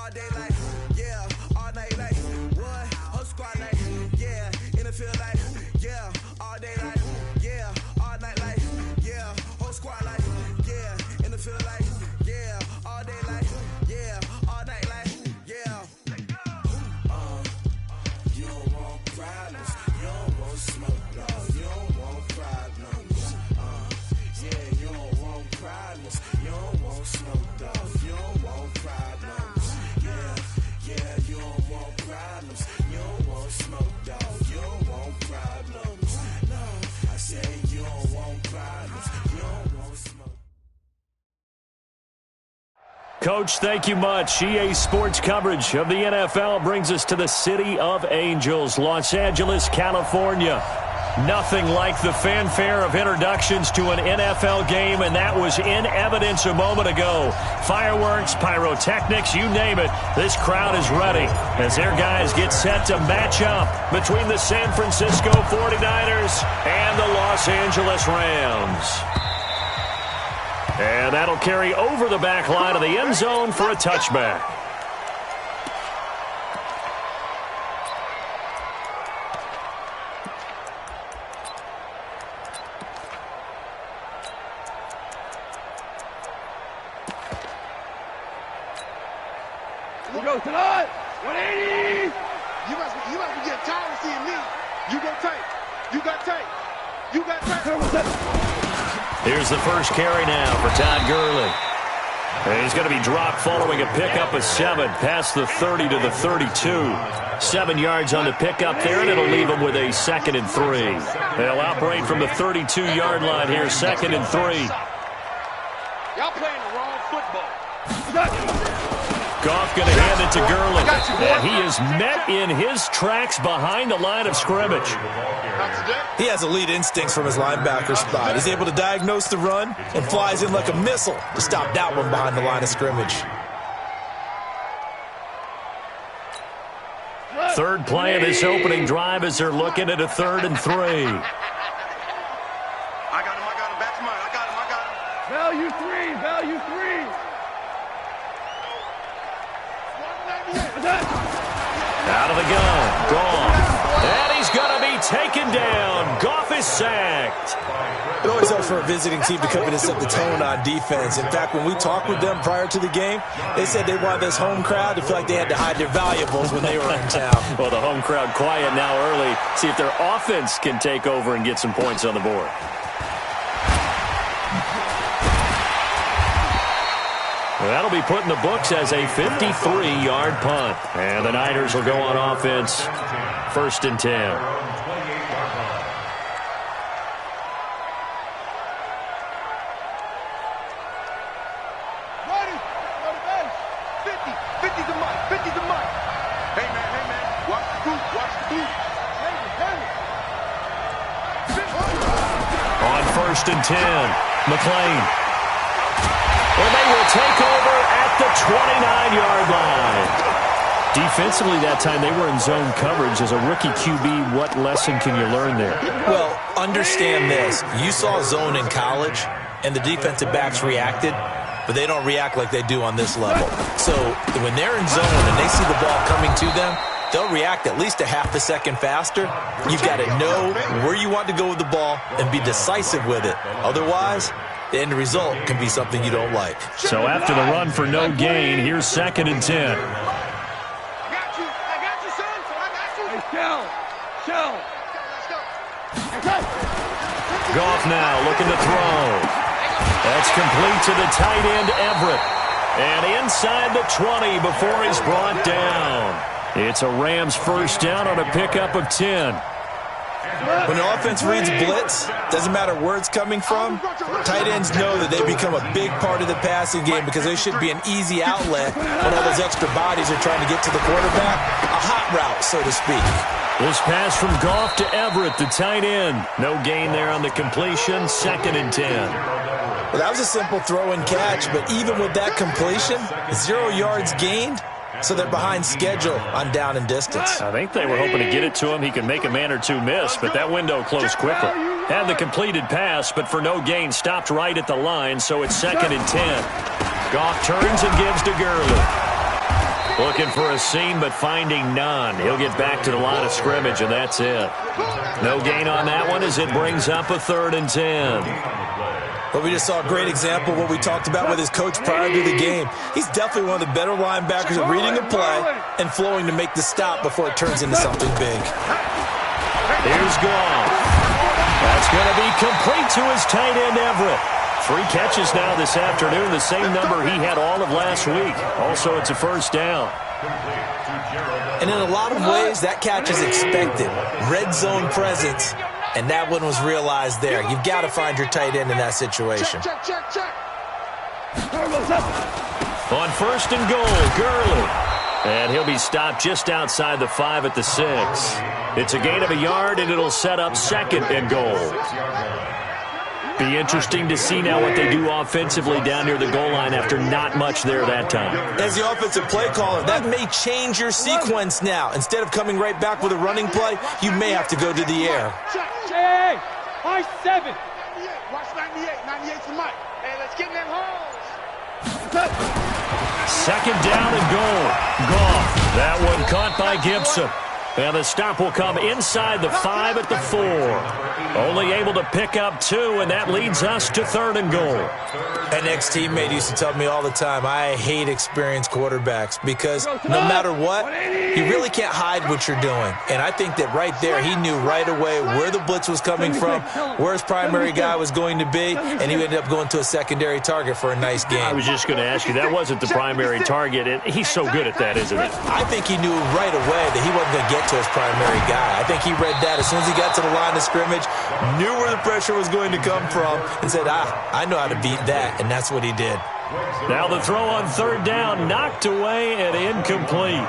all day like, yeah, all night like, what? Whole squad like, yeah, in the field like, yeah, all day like, yeah, all night like, yeah, whole squad like, yeah, in the field like, yeah, all day like, yeah, all night like, yeah. You don't want problems, you don't want smoke, no, you don't want problems. Yeah, you don't want problems, you don't want smoke, dog, you don't want problems. Yeah, you don't want problems, you don't want smoke, dog, you don't want problems. No, I say you don't want problems, you don't want smoke. Coach, thank you much. EA Sports coverage of the NFL brings us to the City of Angels, Los Angeles, California. Nothing like the fanfare of introductions to an NFL game, and that was in evidence a moment ago. Fireworks, pyrotechnics, you name it. This crowd is ready as their guys get set to match up between the San Francisco 49ers and the Los Angeles Rams. And that'll carry over the back line of the end zone for a touchback. We go tonight. 180. You must be getting tired of seeing me. You go tight. You got tight. You got tight. Here's the first carry now for Todd Gurley. And he's going to be dropped following a pickup of 7 past the 30 to the 32. 7 yards on the pickup there, and it'll leave him with a 2nd and 3. They'll operate from the 32-yard line here, 2nd and 3. Y'all playing the wrong football. Goff going to hand it to Gurley. And he is met in his tracks behind the line of scrimmage. He has elite instincts from his linebacker spot. He's able to diagnose the run and flies in like a missile to stop that one behind the line of scrimmage. Third play of this opening drive as they're looking at a 3rd and 3. I got him. Back to mine. I got him. Value 3. Value 3. Out of the gun, Goff. And he's going to be taken down. Goff is sacked. It always helps for a visiting team to come in and set the tone on defense. In fact, when we talked with them prior to the game, they said they wanted this home crowd to feel like they had to hide their valuables when they were in town. Well, the home crowd quiet now early. See if their offense can take over and get some points on the board. That'll be put in the books as a 53-yard punt. And the Niners will go on offense. 1st and 10. Ready. 50 to Mike. 50 to Mike. Hey, man. Watch the boot. On 1st and 10, McLean. And they will take over at the 29-yard line. Defensively that time, they were in zone coverage. As a rookie QB, what lesson can you learn there? Well, understand this. You saw zone in college, and the defensive backs reacted, but they don't react like they do on this level. So when they're in zone and they see the ball coming to them, they'll react at least a half a second faster. You've got to know where you want to go with the ball and be decisive with it. Otherwise, the end result can be something you don't like. So after the run for no gain, here's 2nd and 10. I got you, son. I got you. Hey, Shell. Goff now looking to throw. That's complete to the tight end, Everett. And inside the 20 before he's brought down. It's a Rams 1st down on a pickup of 10. When the offense reads blitz, doesn't matter where it's coming from, tight ends know that they become a big part of the passing game because they should be an easy outlet when all those extra bodies are trying to get to the quarterback. A hot route, so to speak. This pass from Goff to Everett, the tight end. No gain there on the completion, 2nd and 10. Well, that was a simple throw and catch, but even with that completion, 0 yards gained. So they're behind schedule on down and distance. I think they were hoping to get it to him. He can make a man or two miss, but that window closed quickly. Had the completed pass, but for no gain, stopped right at the line, so it's 2nd and 10. Goff turns and gives to Gurley. Looking for a seam, but finding none. He'll get back to the line of scrimmage, and that's it. No gain on that one as it brings up a 3rd and 10. Well, we just saw a great example of what we talked about with his coach prior to the game. He's definitely one of the better linebackers at reading a play and flowing to make the stop before it turns into something big. Here's Goff. That's going to be complete to his tight end, Everett. 3 catches now this afternoon, the same number he had all of last week. Also, it's a 1st down. And in a lot of ways, that catch is expected. Red zone presence, and that one was realized there. You've got to find your tight end in that situation. On 1st and goal, Gurley. And he'll be stopped just outside the 5 at the 6. It's a gain of a yard, and it'll set up 2nd and goal. Be interesting to see now what they do offensively down near the goal line after not much there that time. As the offensive play caller, that may change your sequence now. Instead of coming right back with a running play, you may have to go to the air. Hey, high 7. Watch 98. 98's the mic. Hey, let's get in them holes. 2nd down and goal. Goff. That one caught by Gibson. And the stop will come inside the 5 at the 4. Only able to pick up 2, and that leads us to 3rd and goal. An ex-teammate used to tell me all the time, I hate experienced quarterbacks because no matter what, you really can't hide what you're doing. And I think that right there, he knew right away where the blitz was coming from, where his primary guy was going to be, and he ended up going to a secondary target for a nice game. I was just going to ask you, that wasn't the primary target, and he's so good at that, isn't he? I think he knew right away that he wasn't going to get to his primary guy. I think he read that as soon as he got to the line of scrimmage, knew where the pressure was going to come from, and said, I know how to beat that, and that's what he did. Now the throw on 3rd down, knocked away and incomplete.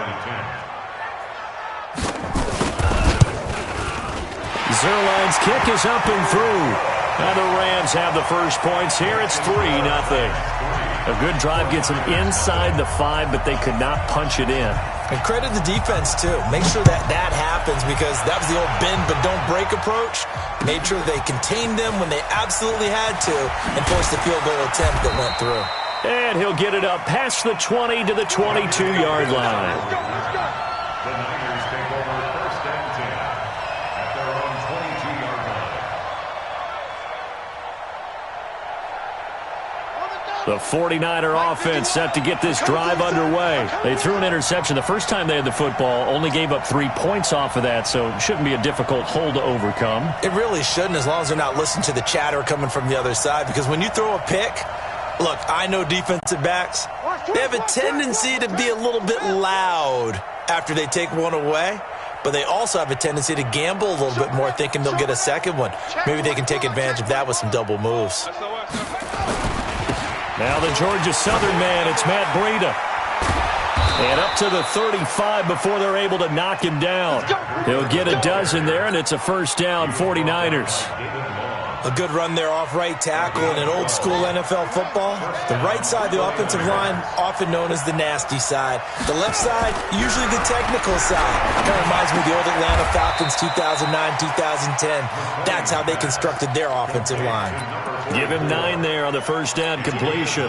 Zerline's kick is up and through. Now the Rams have the first points here. It's 3-0. A good drive gets them inside the 5, but they could not punch it in. And credit the defense, too. Make sure that happens because that was the old bend but don't break approach. Made sure they contained them when they absolutely had to and forced the field goal attempt that went through. And he'll get it up past the 20 to the 22-yard line. The Niners take over 1st and 10 at their own 22-yard line. The 49er offense set to get this drive underway. They threw an interception the first time they had the football, only gave up 3 points off of that, so it shouldn't be a difficult hole to overcome. It really shouldn't, as long as they're not listening to the chatter coming from the other side, because when you throw a pick, look, I know defensive backs, they have a tendency to be a little bit loud after they take one away, but they also have a tendency to gamble a little bit more, thinking they'll get a second one. Maybe they can take advantage of that with some double moves. Now the Georgia Southern man, it's Matt Breida. And up to the 35 before they're able to knock him down. He'll get a dozen there, and it's a 1st down, 49ers. A good run there off right tackle in an old-school NFL football. The right side of the offensive line, often known as the nasty side. The left side, usually the technical side. Kind of reminds me of the old Atlanta Falcons 2009-2010. That's how they constructed their offensive line. Give him 9 there on the 1st down completion.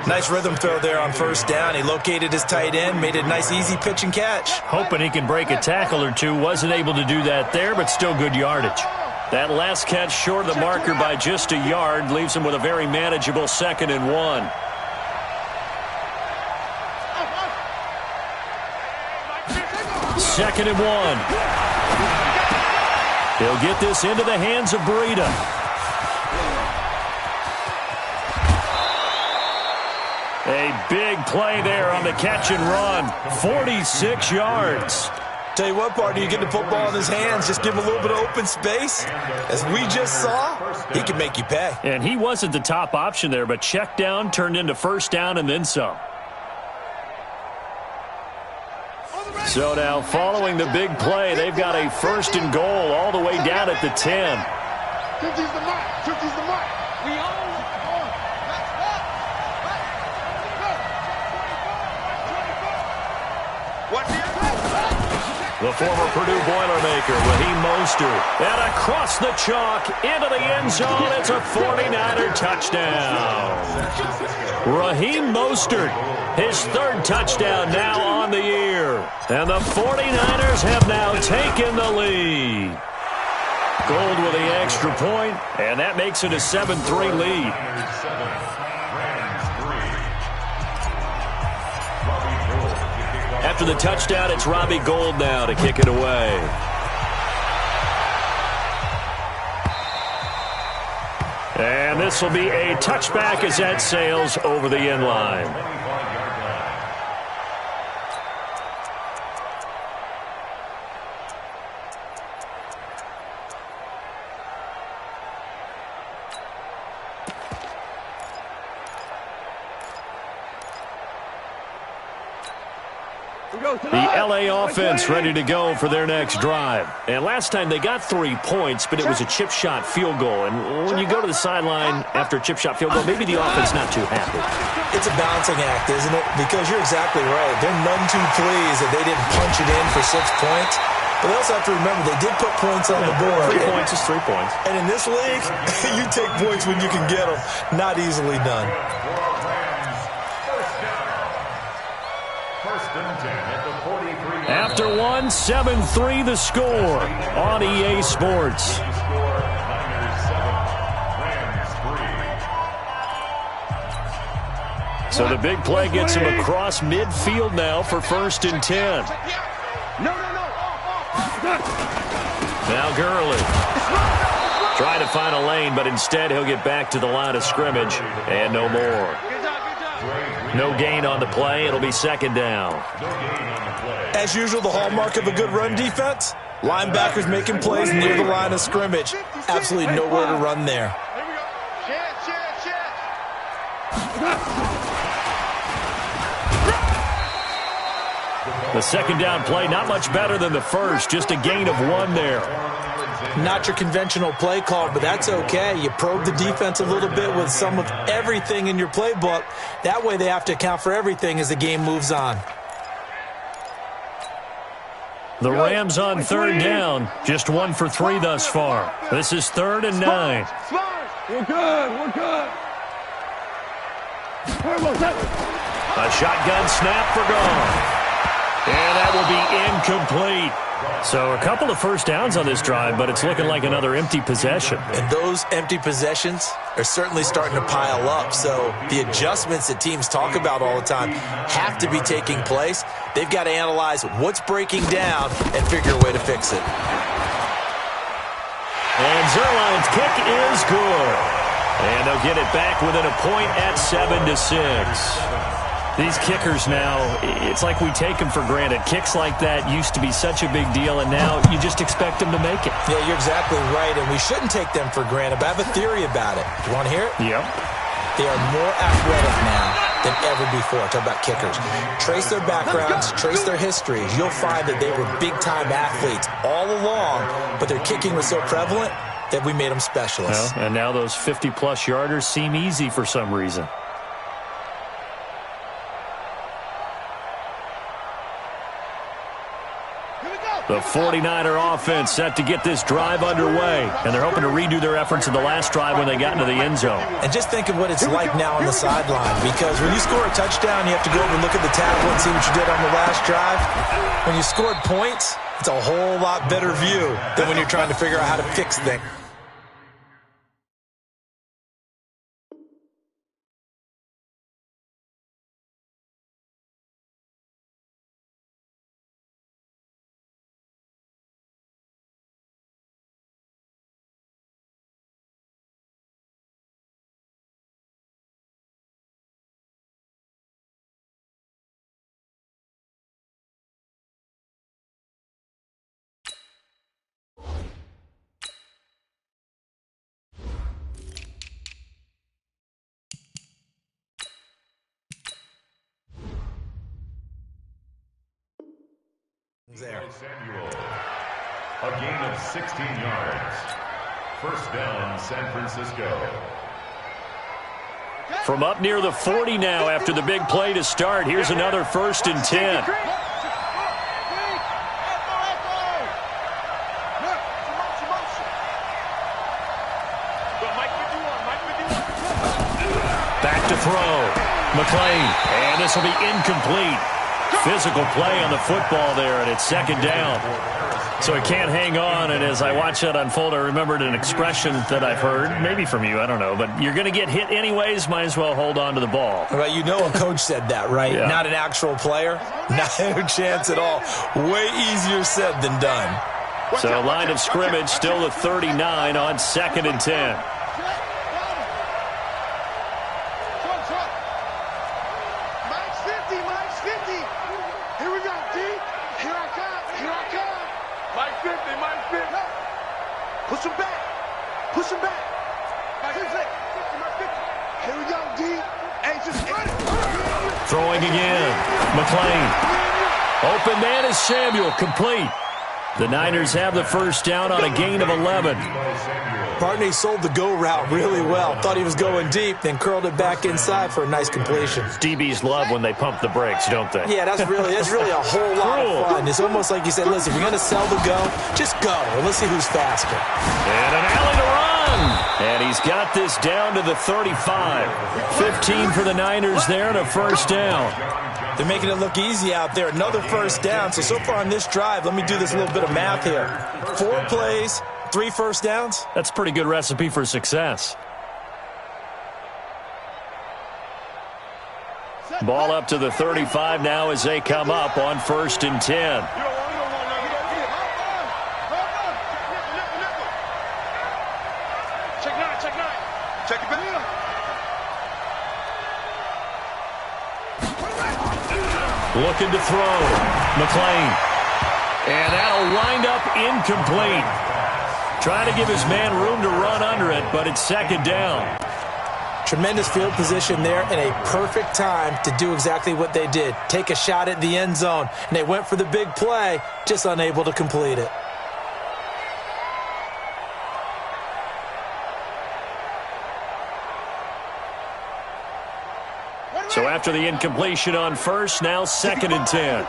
Nice rhythm throw there on 1st down. He located his tight end, made it a nice, easy pitch and catch. Hoping he can break a tackle or two. Wasn't able to do that there, but still good yardage. That last catch short of the marker by just a yard leaves him with a very manageable 2nd and 1. 2nd and 1. He'll get this into the hands of Breida. A big play there on the catch and run. 46 yards. Tell you what, partner, you get the football in his hands, just give him a little bit of open space. As we just saw, he can make you pay. And he wasn't the top option there, but check down turned into 1st down and then some. So now, following the big play, they've got a 1st and goal all the way down at the 10. 50's the mark. 50's the mark. We own. What The former Purdue Boilermaker, Raheem Mostert. And across the chalk, into the end zone. It's a 49er touchdown. Raheem Mostert, his third touchdown now on the year. And the 49ers have now taken the lead. Gold with the extra point, and that makes it a 7-3 lead. After the touchdown, it's Robbie Gould now to kick it away. And this will be a touchback as that sails over the end line. The L.A. offense ready to go for their next drive. And last time they got 3 points, but it was a chip shot field goal. And when you go to the sideline after a chip shot field goal, maybe the offense not too happy. It's a balancing act, isn't it? Because you're exactly right. They're none too pleased that they didn't punch it in for 6 points. But they also have to remember they did put points on the board. 3 points is 3 points. And in this league, you take points when you can get them. Not easily done. After one, 7-3 the score on EA Sports. So the big play gets him across midfield now for 1st and 10. Now Gurley. Trying to find a lane, but instead he'll get back to the line of scrimmage and no more. No gain on the play. It'll be 2nd down. As usual, the hallmark of a good run defense, linebackers making plays near the line of scrimmage. Absolutely nowhere to run there. The 2nd down play, not much better than the first, just a gain of 1 there. Not your conventional play call, but that's okay. You probe the defense a little bit with some of everything in your playbook. That way they have to account for everything as the game moves on. The Rams on 3rd down, just 1 for 3 thus far. This is 3rd and 9. We're good. A shotgun snap for gone. And that will be incomplete. So a couple of first downs on this drive, but it's looking like another empty possession. And those empty possessions are certainly starting to pile up. So the adjustments that teams talk about all the time have to be taking place. They've got to analyze what's breaking down and figure a way to fix it. And Zerline's kick is good. And they'll get it back within a point at 7-6. These kickers now, it's like we take them for granted. Kicks like that used to be such a big deal, and now you just expect them to make it. Yeah, you're exactly right, and we shouldn't take them for granted, but I have a theory about it. Do you want to hear it? Yep. They are more athletic now than ever before. Talk about kickers. Trace their backgrounds, trace their histories. You'll find that they were big-time athletes all along, but their kicking was so prevalent that we made them specialists. Well, and now those 50-plus yarders seem easy for some reason. The 49er offense set to get this drive underway, and they're hoping to redo their efforts in the last drive when they got into the end zone. And just think of what it's like now on the sideline, because when you score a touchdown, you have to go over and look at the tablet and see what you did on the last drive. When you scored points, it's a whole lot better view than when you're trying to figure out how to fix things. There. A gain of 16 yards. 1st down, San Francisco. From up near the 40 now after the big play to start, here's another 1st and 10. to throw. McClain. And this will be incomplete. Physical play on the football there, and it's second down. So he can't hang on, and as I watch that unfold, I remembered an expression that I've heard, maybe from you, I don't know, but you're going to get hit anyways, might as well hold on to the ball. Well, you know a coach said that, right? Yeah. Not an actual player. No chance at all. Way easier said than done. So line of scrimmage still at 39 on 2nd and 10. Push him back. Push him back. Here we go, D. Hey, just run it. Throwing again. McClain. Open man is Samuel. Complete. The Niners have the first down on a gain of 11. Barney sold the go route really well. Thought he was going deep, then curled it back inside for a nice completion. DBs love when they pump the brakes, don't they? Yeah, that's really a whole lot of fun. It's almost like you said, listen, if you're going to sell the go, just go, and let's see who's faster. And an alley to run. And he's got this down to the 35. 15 for the Niners there and a first down. They're making it look easy out there. Another first down. So far on this drive, let me do this little bit of math here. 4 plays, 3 first downs. That's a pretty good recipe for success. Ball up to the 35 now as they come up on 1st and 10. Check it back. Looking to throw. McClain. And that'll wind up incomplete. Trying to give his man room to run under it, but it's second down. Tremendous field position there and a perfect time to do exactly what they did. Take a shot at the end zone. And they went for the big play, just unable to complete it. So after the incompletion on first, now 2nd and 10.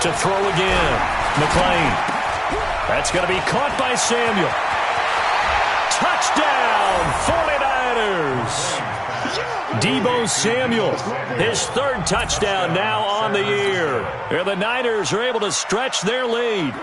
To throw again. McClain. That's going to be caught by Samuel. Touchdown, 49ers. Deebo Samuel, his 3rd touchdown now on the year. And the Niners are able to stretch their lead.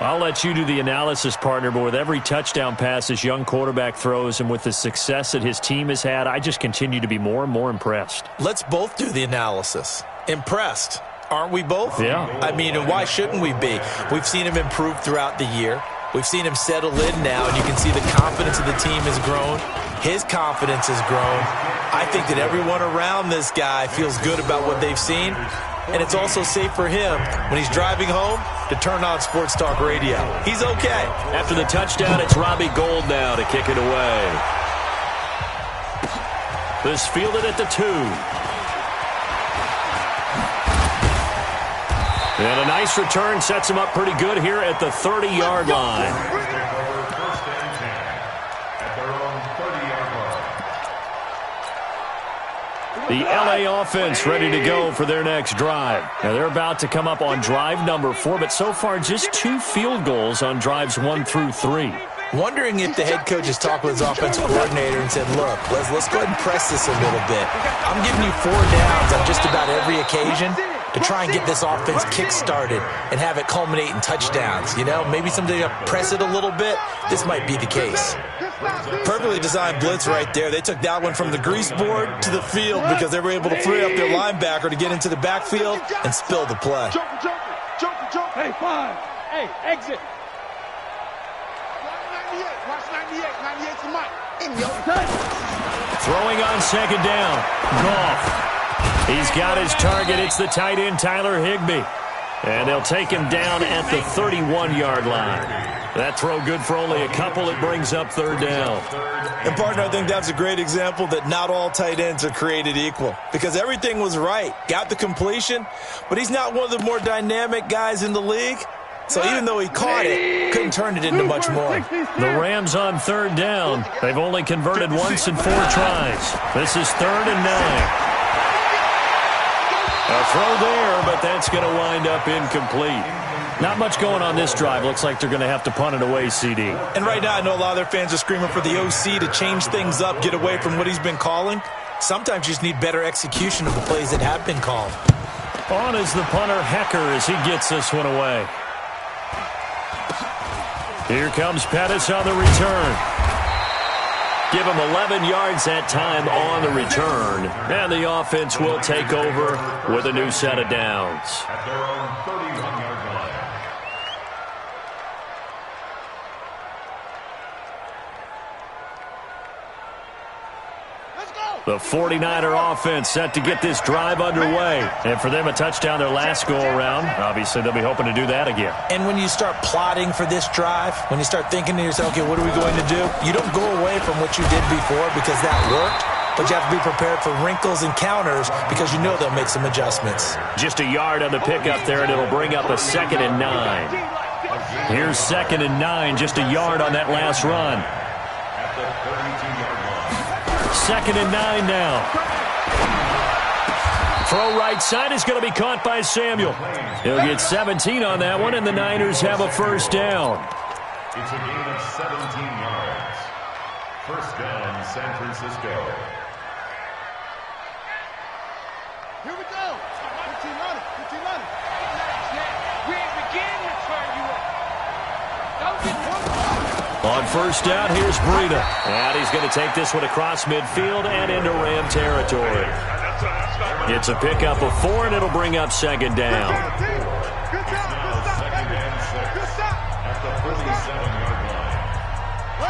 I'll let you do the analysis, partner, but with every touchdown pass this young quarterback throws and with the success that his team has had, I just continue to be more and more impressed. Let's both do the analysis. Impressed. Aren't we both? Yeah. I mean, and why shouldn't we be? We've seen him improve throughout the year. We've seen him settle in now, and you can see the confidence of the team has grown. His confidence has grown. I think that everyone around this guy feels good about what they've seen. And it's also safe for him when he's driving home to turn on Sports Talk Radio. He's okay. After the touchdown, it's Robbie Gould now to kick it away. This fielded at the 2. And a nice return sets him up pretty good here at the 30-yard line. The L.A. offense ready to go for their next drive. Now, they're about to come up on drive number 4, but so far just 2 field goals on drives 1 through 3. Wondering if the head coach has talked with his offensive coordinator and said, look, let's go ahead and press this a little bit. I'm giving you 4 downs on just about every occasion to try and get this offense kick-started and have it culminate in touchdowns. You know, maybe someday to press it a little bit. This might be the case. Perfectly designed blitz right there. They took that one from the grease board to the field because they were able to free up their linebacker to get into the backfield and spill the play. Jump. Hey, 5. Hey, exit. Watch 98. 98 to Mike. Throwing on second down. Goff. He's got his target. It's the tight end, Tyler Higbee. And they'll take him down at the 31-yard line. That throw good for only a couple. It brings up 3rd down. And, partner, I think that's a great example that not all tight ends are created equal. Because everything was right. Got the completion, but he's not one of the more dynamic guys in the league. So even though he caught it, couldn't turn it into much more. The Rams on 3rd down. They've only converted once in 4 tries. This is 3rd and 9. A throw there, but that's going to wind up incomplete. Not much going on this drive. Looks like they're going to have to punt it away, CD. And right now, I know a lot of their fans are screaming for the OC to change things up, get away from what he's been calling. Sometimes you just need better execution of the plays that have been called. On is the punter, Hecker, as he gets this one away. Here comes Pettis on the return. Give him 11 yards that time on the return. And the offense will take over with a new set of downs. At their own 31-yard line. The 49er offense set to get this drive underway. And for them, a touchdown their last go-around. Obviously, they'll be hoping to do that again. And when you start plotting for this drive, when you start thinking to yourself, okay, what are we going to do? You don't go away from what you did before because that worked, but you have to be prepared for wrinkles and counters because you know they'll make some adjustments. Just a yard on the pickup there, and it'll bring up a 2nd and 9. Here's 2nd and 9, just a yard on that last run. At the 32-yard line. 2nd and 9 now. Throw right side is going to be caught by Samuel. He'll get 17 on that one, and the Niners have a first down. It's a gain of 17 yards. First down, San Francisco. Here we go. 15 on it. 15 on it. We ain't begin to turn you up. Don't get one. On first down, here's Breida. And he's going to take this one across midfield and into Ram territory. It's a pickup of 4, and it'll bring up 2nd down. Good job. Good stop. At the 47-yard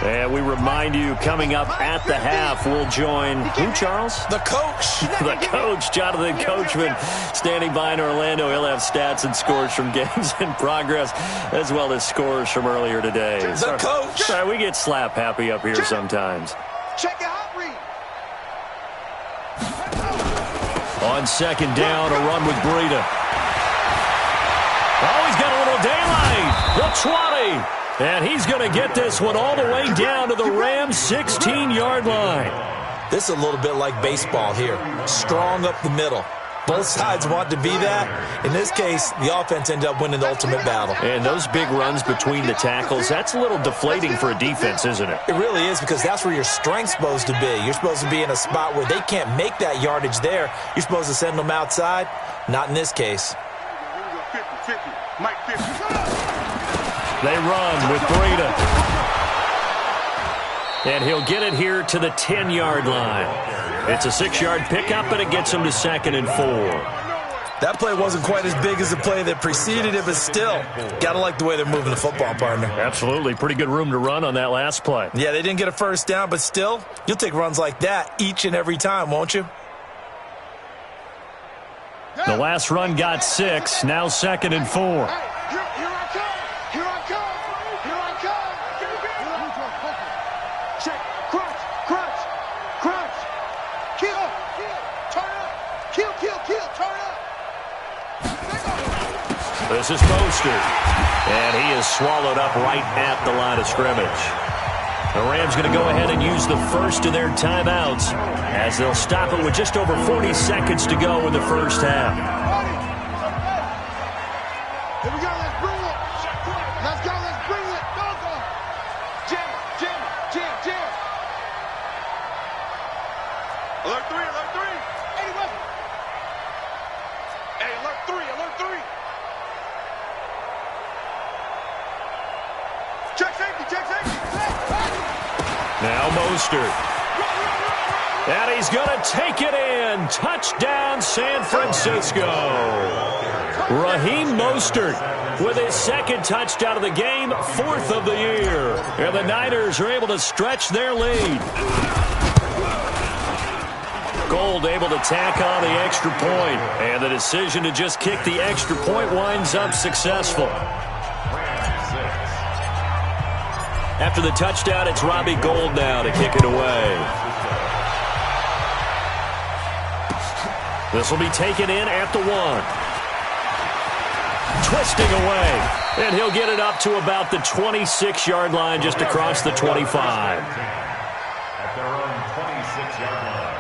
line. And we remind you, coming up at the half, we'll join who, Charles? The coach. The coach, Jonathan Coachman, standing by in Orlando. He'll have stats and scores from games in progress, as well as scores from earlier today. The coach. Sorry, we get slap happy up here sometimes. Check your hot read. On 2nd down, a run with Breida. Oh, he's got a little daylight. The 20. And he's going to get this one all the way down to the Rams' 16-yard line. This is a little bit like baseball here. Strong up the middle. Both sides want to be that. In this case, the offense ended up winning the ultimate battle. And those big runs between the tackles, that's a little deflating for a defense, isn't it? It really is, because that's where your strength's supposed to be. You're supposed to be in a spot where they can't make that yardage there. You're supposed to send them outside. Not in this case. 50, Mike 50. They run with Breida. And he'll get it here to the 10-yard line. It's a 6-yard pickup, and it gets him to 2nd and 4. That play wasn't quite as big as the play that preceded it, but still, got to like the way they're moving the football, partner. Absolutely. Pretty good room to run on that last play. Yeah, they didn't get a first down, but still, you'll take runs like that each and every time, won't you? The last run got 6, now 2nd and 4. Here I come. Here I come. Here I come. Check. Crunch. Kill. Turn up. Kill. Turn up. This is Mostert. And he is swallowed up right at the line of scrimmage. The Rams going to go ahead and use the first of their timeouts as they'll stop it with just over 40 seconds to go in the first half. Here we go. Let's bring it. Let's go. Go. Jam. Alert 3. Hey, West. Hey, alert 3. Check safety. Now Mostert. And he's going to take it in. Touchdown, San Francisco. Raheem Mostert with his 2nd touchdown of the game, 4th of the year. And the Niners are able to stretch their lead. Gold able to tack on the extra point. And the decision to just kick the extra point winds up successful. After the touchdown, it's Robbie Gould now to kick it away. This will be taken in at the 1. Twisting away. And he'll get it up to about the 26-yard line, just across the 25. At their own 26-yard line.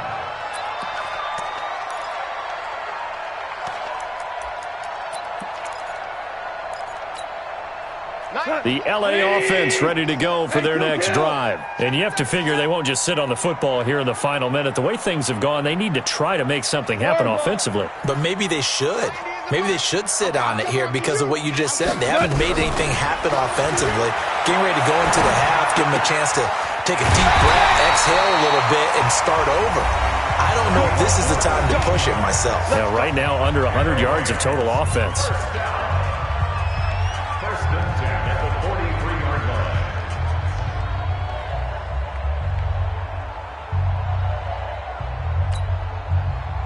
The LA offense ready to go for their next drive. And you have to figure they won't just sit on the football here in the final minute. The way things have gone, they need to try to make something happen offensively. But maybe they should. Maybe they should sit on it here because of what you just said. They haven't made anything happen offensively. Getting ready to go into the half, give them a chance to take a deep breath, exhale a little bit, and start over. I don't know if this is the time to push it myself. Yeah, right now, under 100 yards of total offense. First and 10 at the 43-yard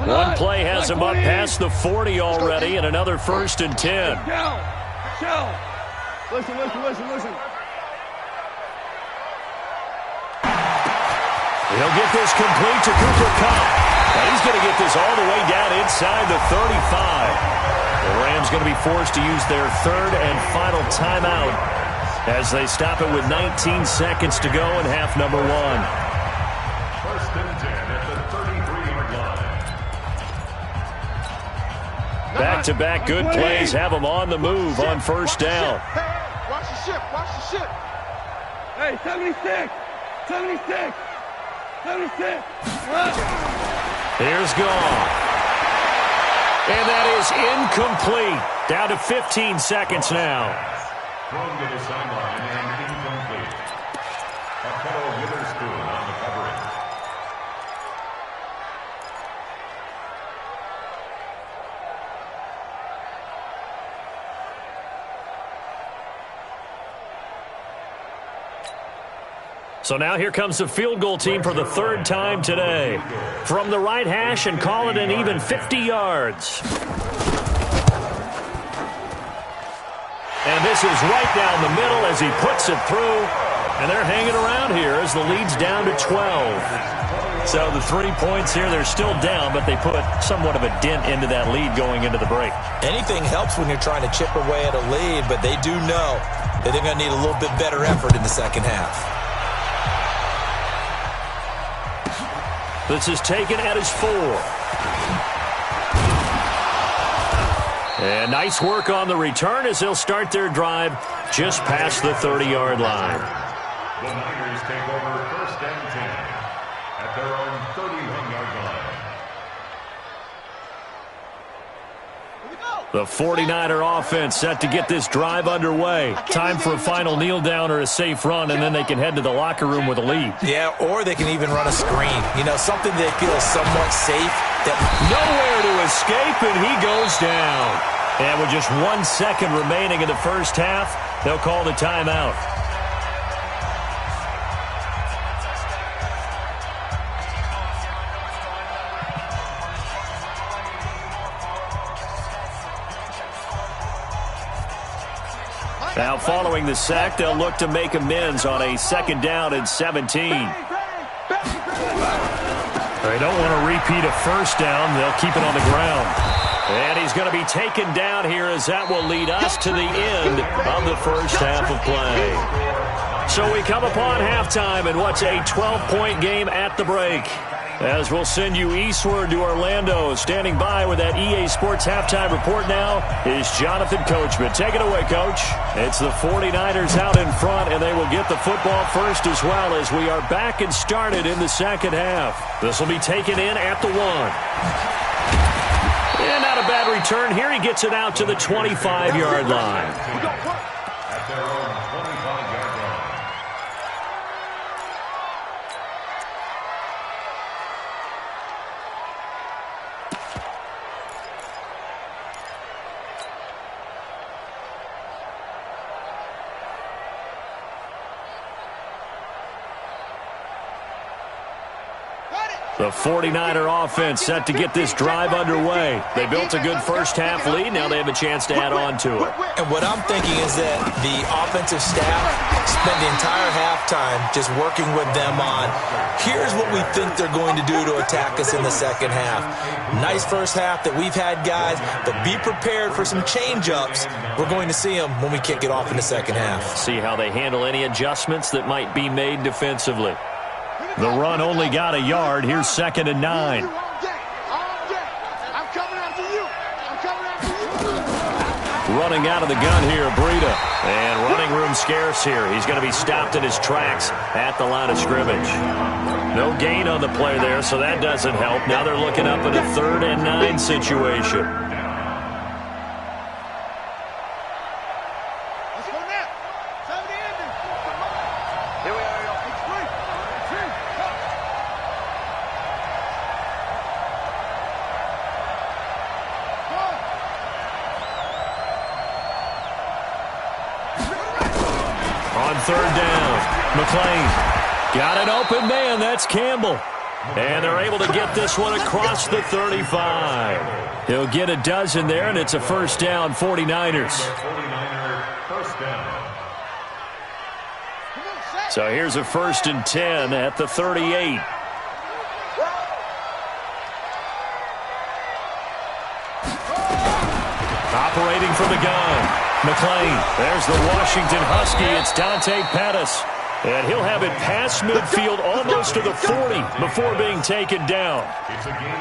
line. One play has him up past the 40 already, and another 1st and 10. Listen. He'll get this complete to Cooper Kupp. And he's going to get this all the way down inside the 35. The Rams going to be forced to use their third and final timeout as they stop it with 19 seconds to go in half number 1. First and 10 at the 33-yard line. Back-to-back good plays have them on the move on first down. Watch the ship. Hey, 76. Here's Gone. And that is incomplete. Down to 15 seconds now. Thrown to the sideline and incomplete. Markello Witherspoon on the coverage. So now here comes the field goal team for the third time today. From the right hash and call it an even 50 yards. And this is right down the middle as he puts it through. And they're hanging around here as the lead's down to 12. So the 3 points here, they're still down, but they put somewhat of a dent into that lead going into the break. Anything helps when you're trying to chip away at a lead, but they do know that they're going to need a little bit better effort in the second half. This is taken at his 4. And nice work on the return as they'll start their drive just past the 30-yard line. The Niners take over first and 10 at their own 31-yard line. The 49er offense set to get this drive underway. Time for a final kneel down or a safe run, and then they can head to the locker room with a lead. Yeah, or they can even run a screen. You know, something they feel somewhat safe. Nowhere to escape, and he goes down. And with just 1 second remaining in the first half, they'll call the timeout. Now, following the sack, they'll look to make amends on a 2nd down and 17. They don't want to repeat a first down. They'll keep it on the ground. And he's going to be taken down here as that will lead us to the end of the first half of play. So we come upon halftime in what's a 12-point game at the break. As we'll send you eastward to Orlando. Standing by with that EA Sports halftime report now is Jonathan Coachman. Take it away, Coach. It's the 49ers out in front, and they will get the football first as well as we are back and started in the second half. This will be taken in at the 1. And not a bad return here. He gets it out to the 25-yard line. At their own 25-yard line. The 49er offense set to get this drive underway. They built a good first half lead. Now they have a chance to add on to it. And what I'm thinking is that the offensive staff spent the entire halftime just working with them on, here's what we think they're going to do to attack us in the second half. Nice first half that we've had, guys, but be prepared for some change-ups. We're going to see them when we kick it off in the second half. See how they handle any adjustments that might be made defensively. The run only got a yard. Here's 2nd and 9. Running out of the gun here, Breida. And running room scarce here. He's going to be stopped in his tracks at the line of scrimmage. No gain on the play there, so that doesn't help. Now they're looking up at a 3rd and 9 situation. On 3rd down, McClain got an open man. That's Campbell. And they're able to get this one across the 35. He'll get a dozen there, and it's a 1st down, 49ers. First down. So here's a 1st and 10 at the 38. Operating from the gun, McClain. There's the Washington Husky. It's Dante Pettis. And he'll have it past midfield almost to the 40 before being taken down.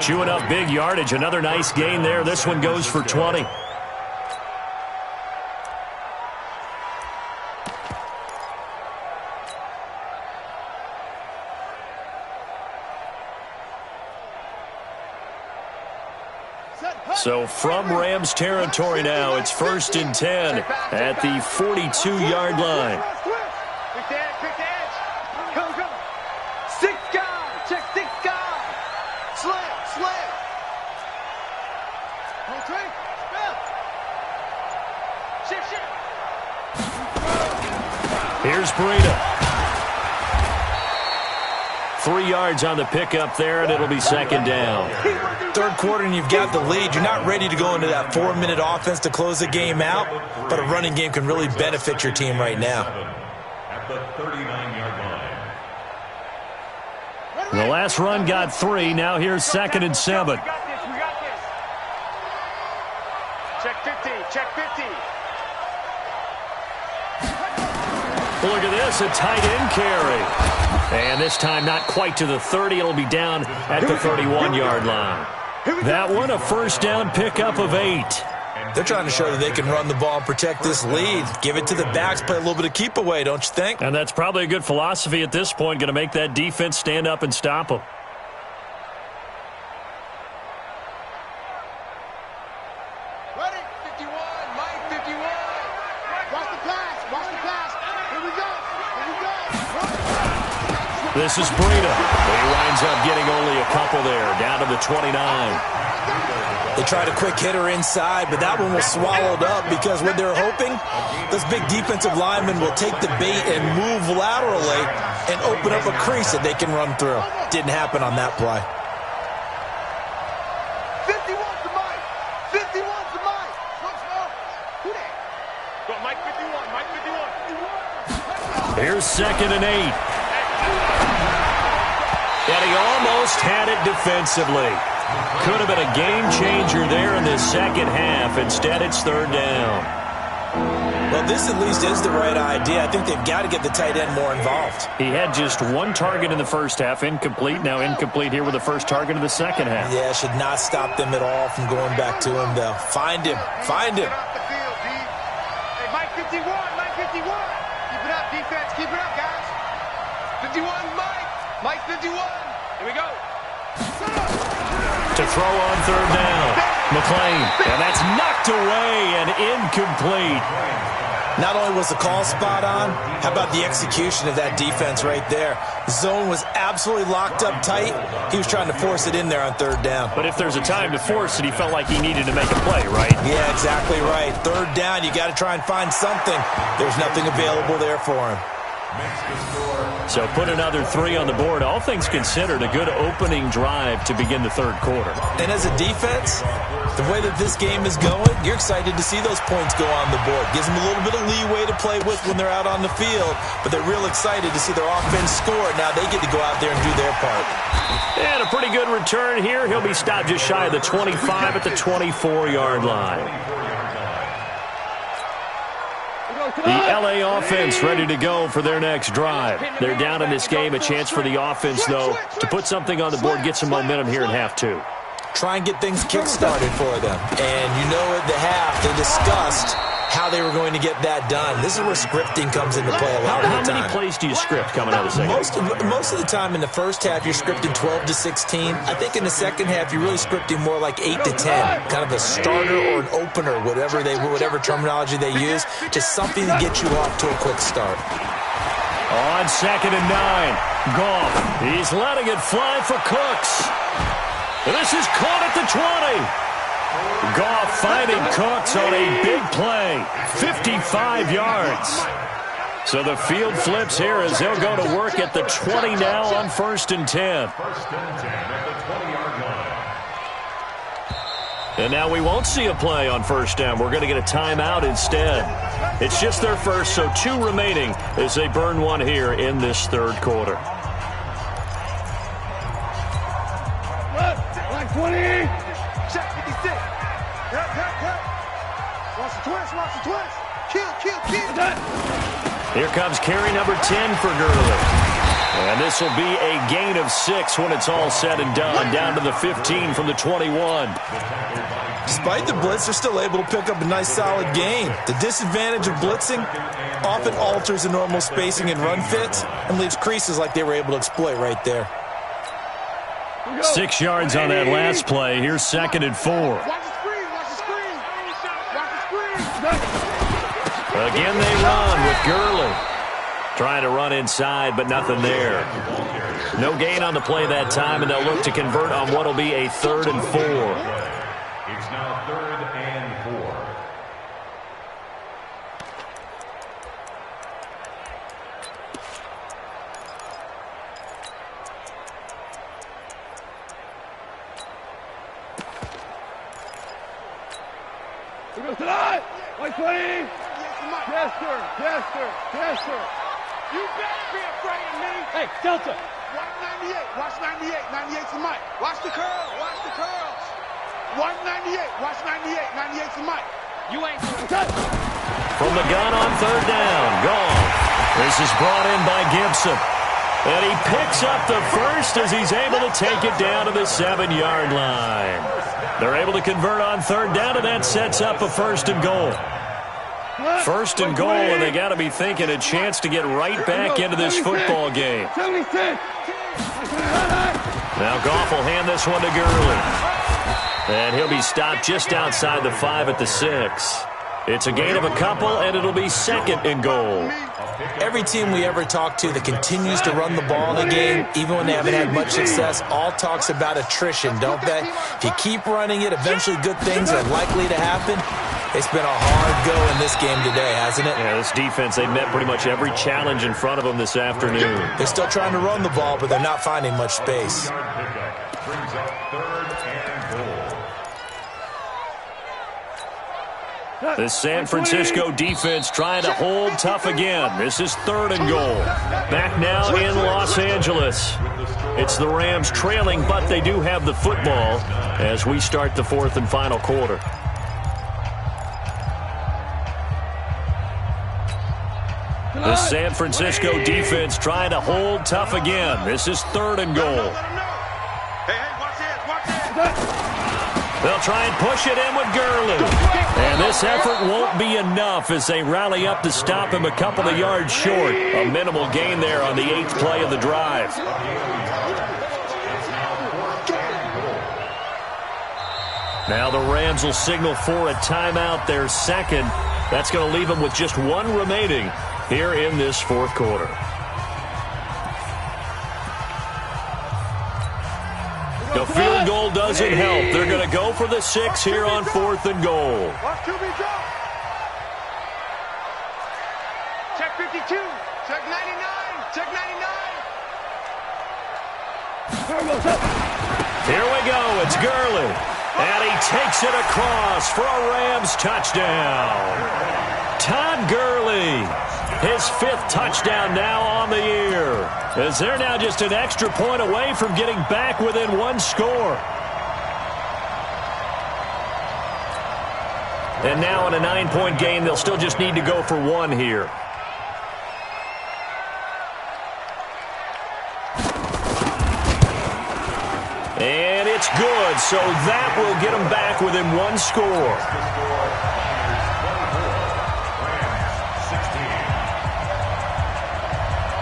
Chewing up big yardage. Another nice gain there. This one goes for 20. So from Rams territory now, it's 1st and 10 at the 42-yard line. Quick the edge. Come. 6 guys. Check 6 guys. Slam. Hold train. Shift. Here's Breida. 3 yards on the pickup there, and it'll be 2nd down. 3rd quarter and you've got the lead. You're not ready to go into that 4-minute offense to close the game out, but a running game can really benefit your team right now. At the 39-yard line. The last run got 3. Now here's 2nd and 7. We got this. Check 50. Look at this, a tight end carry. And this time not quite to the 30. It'll be down at the 31-yard line. That one, a 1st down pickup of 8. They're trying to show that they can run the ball and protect this lead. Give it to the backs, play a little bit of keep away, don't you think? And that's probably a good philosophy at this point, going to make that defense stand up and stop them. Ready? 51. Mike, 51. Watch the pass. Here we go. This is Breida. He winds up getting only a couple there, down to the 29. They tried a quick hitter inside, but that one was swallowed up because what they're hoping, those big defensive linemen will take the bait and move laterally and open up a crease that they can run through. Didn't happen on that play. 51's the Mike. Who that? Go, Mike 51. Here's 2nd and 8. And he almost had it defensively. Could have been a game changer there in the 2nd half. Instead, it's 3rd down. Well, this at least is the right idea. I think they've got to get the tight end more involved. He had just 1 target in the 1st half, incomplete. Now incomplete here with the 1st target of the 2nd half. Yeah, should not stop them at all from going back to him, though. Find him. Get off the field, D. Hey, Mike 51. Keep it up, defense. Keep it up, guys. 51, Mike 51. Here we go. To throw on 3rd down. McClain. And that's knocked away and incomplete. Not only was the call spot on, how about the execution of that defense right there? Zone was absolutely locked up tight. He was trying to force it in there on 3rd down. But if there's a time to force it, he felt like he needed to make a play, right? Yeah, exactly right. 3rd down, you got to try and find something. There's nothing available there for him. So put another 3 on the board. All things considered, a good opening drive to begin the 3rd quarter. And as a defense, the way that this game is going, you're excited to see those points go on the board. Gives them a little bit of leeway to play with when they're out on the field, but they're real excited to see their offense score. Now they get to go out there and do their part. And a pretty good return here. He'll be stopped just shy of the 25 at the 24-yard line. The LA offense ready to go for their next drive. They're down in this game. A chance for the offense, though, to put something on the board, get some momentum here in half 2. try and get things kick-started for them. And you know at the half, they discussed how they were going to get that done. This is where scripting comes into play a lot of the time. How many plays do you script coming out of the second? Most of the time in the first half, you're scripting 12 to 16. I think in the second half, you're really scripting more like 8 to 10, kind of a starter or an opener, whatever terminology they use, just something to get you off to a quick start. On 2nd and 9, Goff. He's letting it fly for Cooks. This is caught at the 20. Goff finding Cooks on a big play, 55 yards. So the field flips here as they'll go to work at the 20 now on 1st and 10. And now we won't see a play on 1st down. We're going to get a timeout instead. It's just their first, so 2 remaining as they burn one here in this 3rd quarter. 20. Check 56. Watch the twist, watch the twist. Kill. Here comes carry number 10 for Gurley. And this will be a gain of 6 when it's all said and done, down to the 15 from the 21. Despite the blitz, they're still able to pick up a nice, solid gain. The disadvantage of blitzing often alters the normal spacing and run fits and leaves creases like they were able to exploit right there. 6 yards on that last play. Here's 2nd and 4. Watch the screen, watch the screen. Watch the screen. Again they run with Gurley. Trying to run inside, but nothing there. No gain on the play that time, and they'll look to convert on what will be a 3rd and 4. It's now 3rd and 4. We go tonight. White 20. Yes, sir. You better be afraid of me. Hey, Delta. Watch 98. Watch 98. 98's the mic. Watch the curl. Watch the curls. Watch 98. Watch 98. 98's the mic. You ain't From the gun on 3rd down. Gone. This is brought in by Gibson. And he picks up the first as he's able to take it down to the 7-yard line. They're able to convert on 3rd down, and that sets up a 1st and goal. 1st and goal, and they got to be thinking a chance to get right back into this football game. Now Goff will hand this one to Gurley. And he'll be stopped just outside the 5 at the 6. It's a gain of a couple, and it'll be 2nd and goal. Every team we ever talk to that continues to run the ball in a game, even when they haven't had much success, all talks about attrition, don't they? If you keep running it, eventually good things are likely to happen. It's been a hard go in this game today, hasn't it? Yeah, this defense, they met pretty much every challenge in front of them this afternoon. They're still trying to run the ball, but they're not finding much space. Brings up 3rd and goal. The San Francisco defense trying to hold tough again. This is 3rd and goal. Back now in Los Angeles. It's the Rams trailing, but they do have the football as we start the 4th and final quarter. The San Francisco defense trying to hold tough again. This is 3rd and goal. Hey, watch this. They'll try and push it in with Gurley. And this effort won't be enough as they rally up to stop him a couple of yards short. A minimal gain there on the 8th play of the drive. Now the Rams will signal for a timeout, their 2nd. That's going to leave them with just 1 remaining here in this 4th quarter. The field goal doesn't help. They're going to go for the 6 here on 4th and goal. Watch QB drop. Check 52. Check 99. Check 99. Here we go. It's Gurley. And he takes it across for a Rams touchdown. Todd Gurley, his 5th touchdown now on the year, as they're now just an extra point away from getting back within 1 score. And now in a 9-point game, they'll still just need to go for 1 here. And it's good, so that will get them back within one score.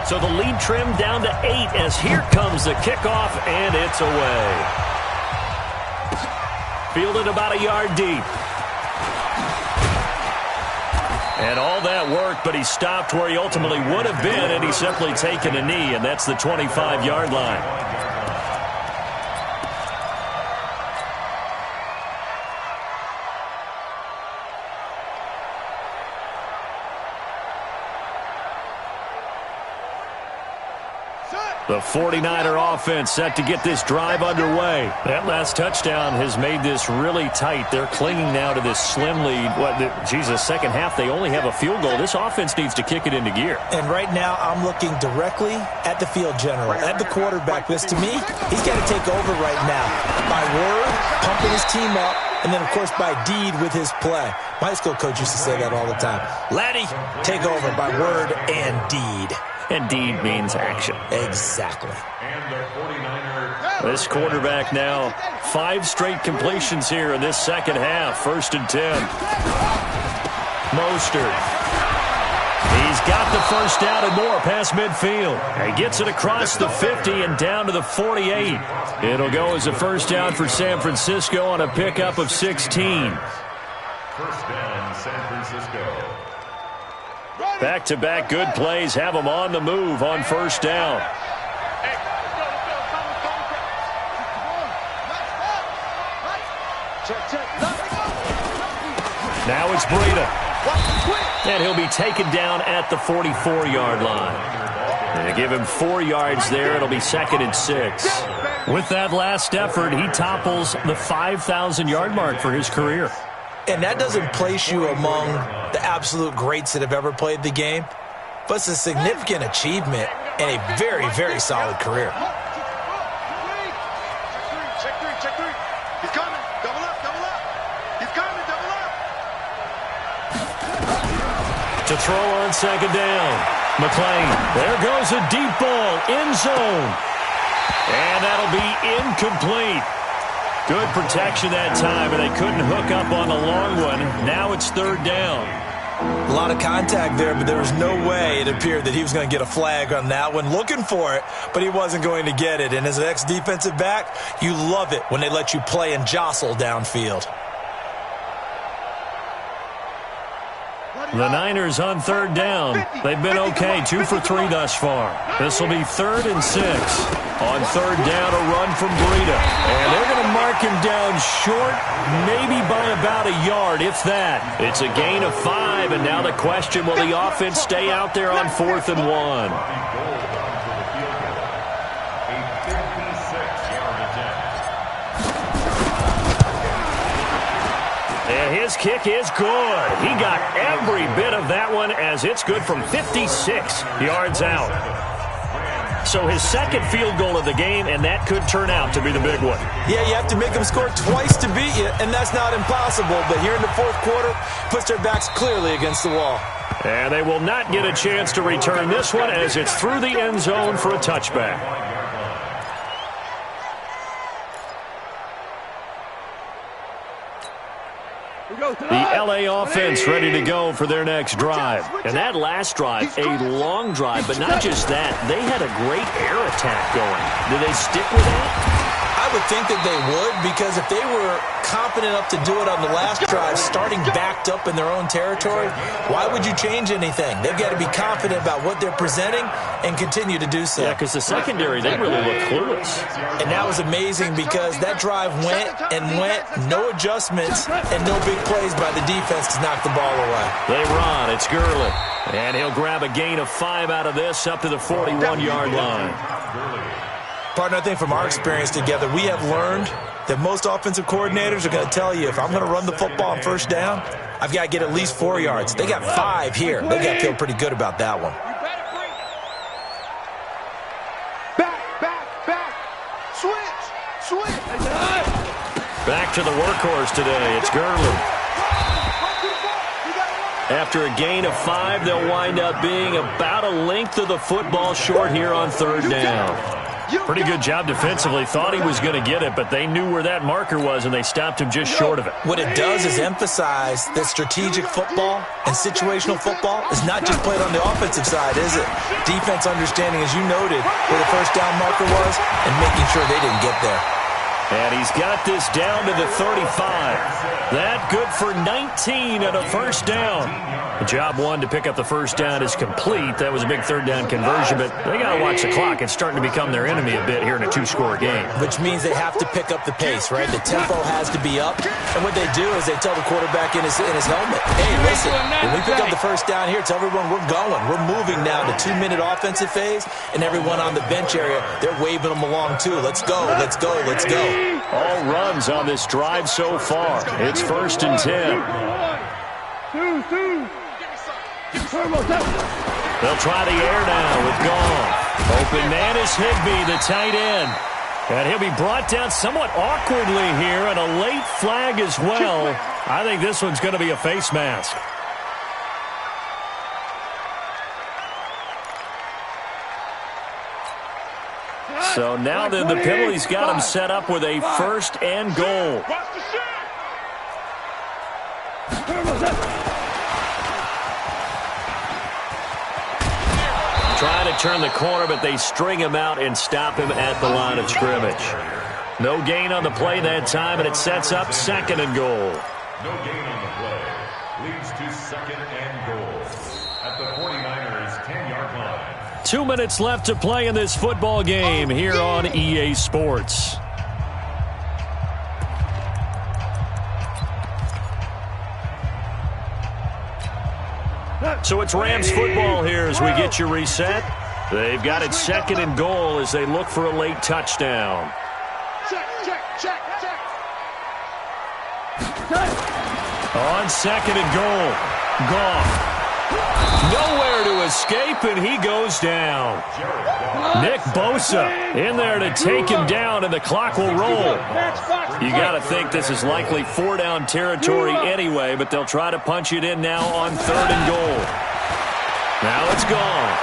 So the lead trimmed down to 8 as here comes the kickoff, and it's away. Fielded about a yard deep. And all that worked, but he stopped where he ultimately would have been, and he's simply taken a knee, and that's the 25-yard line. The 49er offense set to get this drive underway. That last touchdown has made this really tight. They're clinging now to this slim lead. Second half, they only have a field goal. This offense needs to kick it into gear. And right now, I'm looking directly at the field general, at the quarterback. Because to me, he's got to take over right now. By word, pumping his team up, and then, of course, by deed with his play. My high school coach used to say that all the time. Laddie, take over by word and deed. And deed means action. Exactly. This quarterback now, 5 straight completions here in this second half. 1st and 10. Mostert. He's got the first down and more past midfield. He gets it across the 50 and down to the 48. It'll go as a first down for San Francisco on a pickup of 16. First down, San Francisco. Back-to-back good plays have them on the move on first down. Now it's Breida. And he'll be taken down at the 44-yard line. And to give him 4 yards there, it'll be 2nd and 6. With that last effort, he topples the 5,000-yard mark for his career. And that doesn't place you among the absolute greats that have ever played the game, but it's a significant achievement and a very, very solid career. Check three. He's coming. Double up. He's coming. Double up. To throw on second down. McClain. There goes a deep ball. End zone. And that'll be incomplete. Good protection that time, and they couldn't hook up on the long one. Now it's 3rd down. A lot of contact there, but there was no way it appeared that he was going to get a flag on that one. Looking for it, but he wasn't going to get it. And as an ex-defensive back, you love it when they let you play and jostle downfield. The Niners on 3rd down. They've been okay, 2 for 3 thus far. This will be 3rd and 6. On 3rd down, a run from Breida. And they're going to mark him down short, maybe by about a yard, if that. It's a gain of 5, and now the question, will the offense stay out there on 4th and 1? And his kick is good. He got every bit of that one as it's good from 56 yards out. So his 2nd field goal of the game, and that could turn out to be the big one. Yeah, you have to make them score twice to beat you, and that's not impossible. But here in the 4th quarter, puts their backs clearly against the wall. And they will not get a chance to return this one as it's through the end zone for a touchback. The L.A. offense ready to go for their next drive. And that last drive, a long drive, but not just that. They had a great air attack going. Do they stick with that? I would think that they would, because if they were confident enough to do it on the last drive, starting backed up in their own territory, why would you change anything? They've got to be confident about what they're presenting and continue to do so. Yeah, because the secondary, they really look clueless. And that was amazing because that drive went, no adjustments, and no big plays by the defense to knock the ball away. They run. It's Gurley. And he'll grab a gain of 5 out of this up to the 41-yard line. Partner, I think from our experience together, we have learned that most offensive coordinators are going to tell you, if I'm going to run the football on first down, I've got to get at least 4 yards. They got 5 here. They've got to feel pretty good about that one. Back. Switch. Back to the workhorse today. It's Gurley. After a gain of 5, they'll wind up being about a length of the football short here on 3rd down. Pretty good job defensively. Thought he was going to get it, but they knew where that marker was, and they stopped him just short of it. What it does is emphasize that strategic football and situational football is not just played on the offensive side, is it? Defense understanding, as you noted, where the first down marker was and making sure they didn't get there. And he's got this down to the 35. That good for 19 and a first down. The job one to pick up the first down is complete. That was a big third down conversion, but they got to watch the clock. It's starting to become their enemy a bit here in a two-score game. Which means they have to pick up the pace, right? The tempo has to be up. And what they do is they tell the quarterback in his helmet, hey, listen, when we pick up the first down here, tell everyone we're going. We're moving now to 2-minute offensive phase, and everyone on the bench area, they're waving them along too. Let's go, let's go, let's go. All runs on this drive so far. It's 1st and 10. They'll try the air now with Goff. Open man is Higbee, the tight end. And he'll be brought down somewhat awkwardly here, and a late flag as well. I think this one's going to be a face mask. So now then the penalty's got him set up with a 1st and goal. Trying to turn the corner, but they string him out and stop him at the line of scrimmage. No gain on the play that time, and it sets up 2nd and goal. No gain on the play. Leads to 2nd and goal at the 49ers' 10-yard line. 2 minutes left to play in this football game here on EA Sports. So it's Rams football here as we get you reset. They've got it 2nd and goal as they look for a late touchdown. Check. On 2nd and goal, Goff. Nowhere to escape, and he goes down. Nick Bosa in there to take him down, and the clock will roll. You got to think this is likely 4-down territory anyway, but they'll try to punch it in now on 3rd and goal. Now it's gone.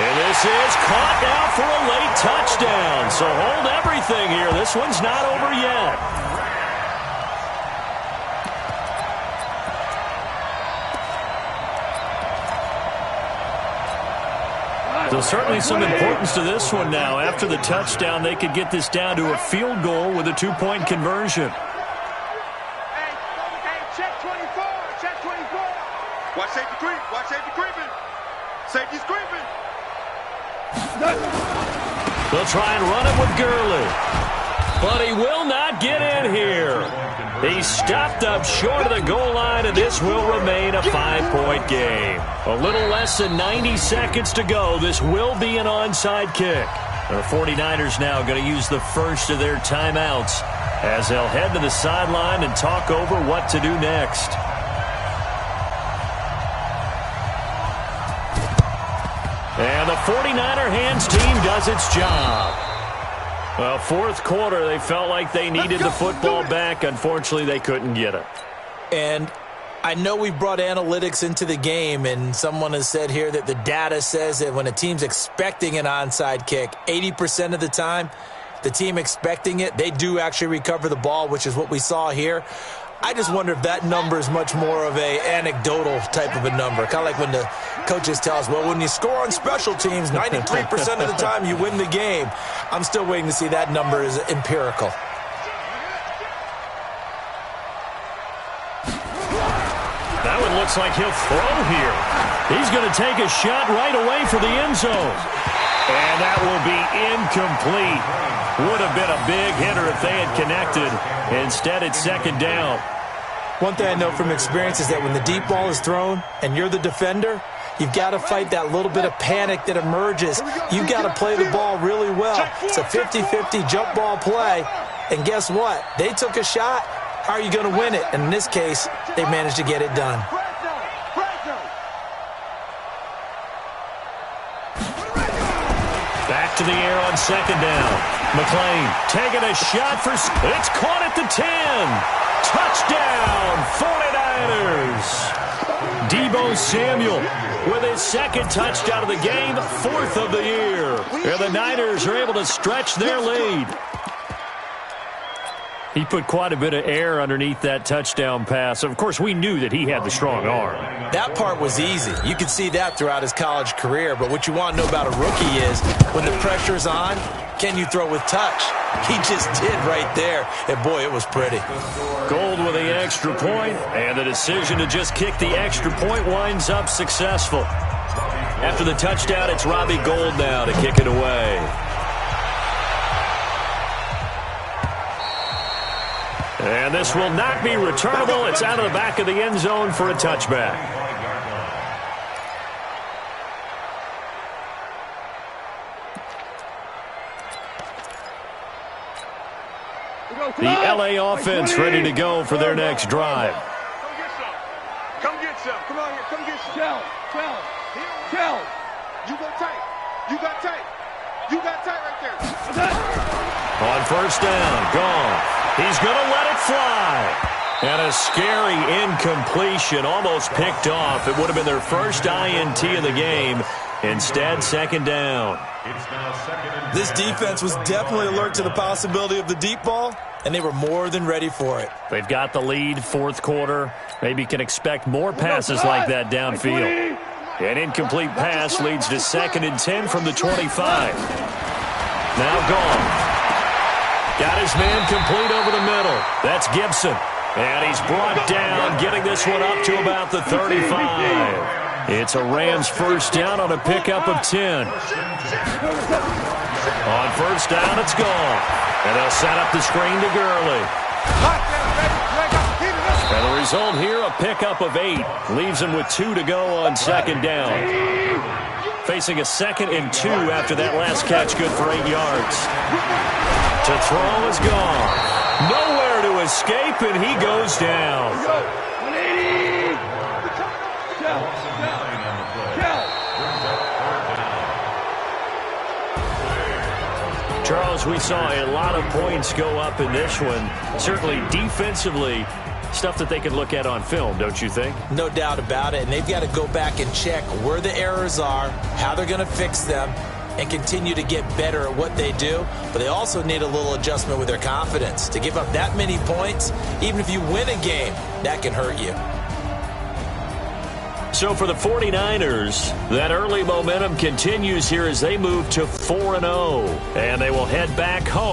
And this is caught now for a late touchdown. So hold everything here. This one's not over yet. So certainly some importance to this one now. After the touchdown, they could get this down to a field goal with a 2-point conversion. Hey, check 24. Watch safety creeping. Safety's creeping. They'll try and run it with Gurley. But he will not get in here. He's stopped up short of the goal line, and this will remain a 5-point game. A little less than 90 seconds to go. This will be an onside kick. The 49ers now going to use the first of their timeouts as they'll head to the sideline and talk over what to do next. And the 49er hands team does its job. Well, 4th quarter, they felt like they needed the football back. Unfortunately, they couldn't get it. And I know we brought analytics into the game, and someone has said here that the data says that when a team's expecting an onside kick, 80% of the time, the team expecting it, they do actually recover the ball, which is what we saw here. I just wonder if that number is much more of a anecdotal type of a number. Kind of like when the coaches tell us, well, when you score on special teams, 93% of the time you win the game. I'm still waiting to see that number is empirical. That one looks like he'll throw here. He's going to take a shot right away for the end zone. And that will be incomplete. Would have been a big hitter if they had connected. Instead, it's 2nd down. One thing I know from experience is that when the deep ball is thrown and you're the defender, you've got to fight that little bit of panic that emerges. You've got to play the ball really well. It's a 50-50 jump ball play. And guess what? They took a shot. How are you going to win it? And in this case, they managed to get it done. Back to the air on 2nd down. McLean taking a shot for... It's caught at the 10. Touchdown, 49ers. Deebo Samuel with his second touchdown of the game, 4th of the year. And the Niners are able to stretch their lead. He put quite a bit of air underneath that touchdown pass. Of course, we knew that he had the strong arm. That part was easy. You could see that throughout his college career. But what you want to know about a rookie is when the pressure's on, can you throw with touch? He just did right there. And, boy, it was pretty. Gold with the extra point, and the decision to just kick the extra point winds up successful. After the touchdown, it's Robbie Gould now to kick it away. And this will not be returnable. It's out of the back of the end zone for a touchback. The LA offense ready to go for their next drive. Come get some. Come on here. Come get some. Tell. You go tight. You got tight. You got tight right there. On first down, gone. He's going to let it fly. And a scary incompletion, almost picked off. It would have been their first INT of the game. Instead, second down. This defense was definitely alert to the possibility of the deep ball, and they were more than ready for it. They've got the lead, fourth quarter. Maybe can expect more passes like that downfield. An incomplete pass leads to 2nd and 10 from the 25. Now gone. Got his man complete over the middle. That's Gibson. And he's brought down, getting this one up to about the 35. It's a Rams first down on a pickup of 10. On first down, it's gone. And they'll set up the screen to Gurley. And the result here, a pickup of 8. Leaves him with 2 to go on second down. Facing a 2nd and 2 after that last catch, good for 8 yards. To throw is gone. Nowhere to escape, and he goes down. Charles, we saw a lot of points go up in this one. Certainly defensively, stuff that they can look at on film, don't you think? No doubt about it, and they've got to go back and check where the errors are, how they're going to fix them, and continue to get better at what they do. But they also need a little adjustment with their confidence. To give up that many points, even if you win a game, that can hurt you. So for the 49ers, that early momentum continues here as they move to 4-0, and they will head back home.